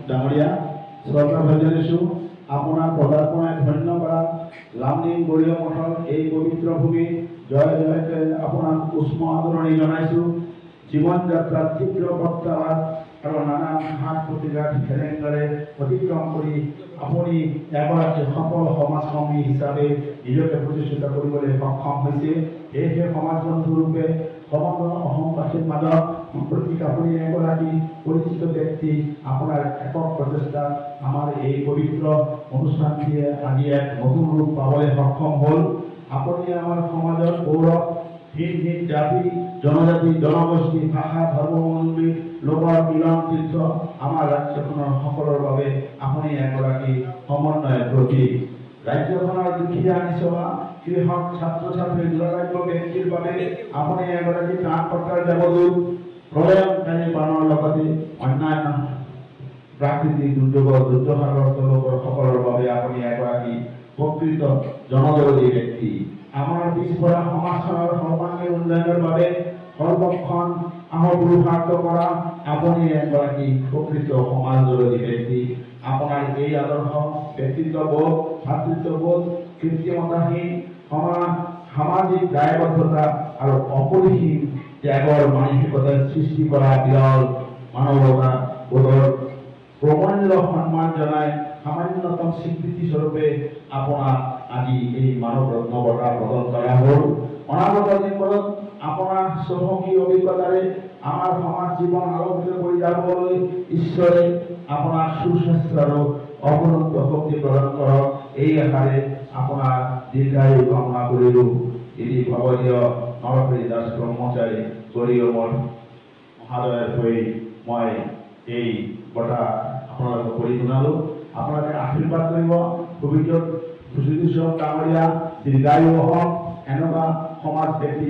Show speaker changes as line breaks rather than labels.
ডাঙৰীয়া শ্ৰদ্ধা ভাজনিছো আপোনাৰ পদাৰ্পণে ধন্য কৰা লামডিং গড়ীয় মঠৰ এই পবিত্ৰ ভূমি জয় জয়তে আপোনাক উষ্ম আদৰণি জনাইছো। জীৱন যাত্ৰাত তীব্ৰ প্ৰত্যাহ্বান আৰু নানান ঘাত প্ৰতিঘাত হেৰেঙেৰে অতিক্ৰম কৰি আপুনি এগৰাকী সফল সমাজকৰ্মী হিচাপে নিজকে প্ৰতিষ্ঠিত কৰিবলৈ সক্ষম হৈছে। সেয়েহে সমাজবন্ধুৰূপে সমগ্ৰ অসমবাসীৰ মাজত সম্প্ৰতি আপুনি এগৰাকী পৰিচিত ব্যক্তি। আপোনাৰ একক প্ৰচেষ্টা আমাৰ এই পবিত্ৰ অনুষ্ঠানটিয়ে আজি এক নতুন ৰূপ পাবলৈ সক্ষম হ'ল। আপুনি আমাৰ সমাজৰ গৌৰৱ, ভিন ভিন জাতি জনজাতি জনগোষ্ঠী ভাষা ধৰ্মাৱলম্বী লোকৰ মিলন তীৰ্থ আমাৰ ৰাজ্যখনৰ সকলৰ বাবে আপুনি এগৰাকী সমন্বয়ৰ প্ৰতীক। ৰাজ্যখনৰ দুখীয়া নিচলা কৃষক ছাত্ৰ ছাত্ৰী দুৰাৰোগ্য ব্যক্তিৰ বাবে আপুনি এগৰাকী ত্ৰাণকৰ্তাৰ দেৱদূত। প্ৰলয়ংকাৰী বানৰ লগতে অন্যান্য প্ৰাকৃতিক দুৰ্যোগৰ দুৰ্যোগগ্ৰস্ত লোকসকলৰ বাবে আপুনি এগৰাকী প্ৰকৃত জনদৰদী ব্যক্তি। আমাৰ পিছপৰা সমাজখনৰ সৰ্বাংগীন উন্নয়নৰ বাবে সৰ্বক্ষণ পুৰুষাৰ্থ কৰা আপুনি এগৰাকী প্ৰকৃত সমাজদৰদী ব্যক্তি। আপোনাৰ এই আদৰ্শ ব্যক্তিত্ববোধ ভাতৃত্ববোধ কৃত্ৰিমতাহীন সামাজিক দায়বদ্ধতা আৰু অপৰিসীম ত্যাগৰ মানসিকতাৰ সৃষ্টি কৰা বিৰল মানৱতা বোধৰ প্ৰমূল্য সন্মান জনাই সামান্যতম স্বীকৃতি স্বৰূপে আপোনাক আজি এই মানৱ ৰত্ন বঁটা প্ৰদান কৰা হ'ল। অনাগত দিনবোৰত আপোনাৰ চহকী অভিজ্ঞতাৰে আমাৰ সমাজ জীৱন আলোকিত কৰি যাবলৈ ঈশ্বৰে আপোনাক সুস্বাস্থ্য আৰু অপূৰ্ব শক্তি প্ৰদান কৰক। এই আশাৰে আপোনাৰ দীৰ্ঘায়ু কামনা কৰিলোঁ। এটি ভৱদীয় নৰহৰি দাস ব্ৰহ্মচাৰী গড়ীয় মঠ মহাদয়ৰ হৈ মই এই বঁটা আপোনালোকক কৰি শুনালোঁ। আপোনালোকে আশীৰ্বাদ কৰিব। ভৱিষ্যত সুচিদিশ্বৰ ডাঙৰীয়া দীৰ্ঘায়ু হওক, এনেকুৱা সমাজ ব্যক্তি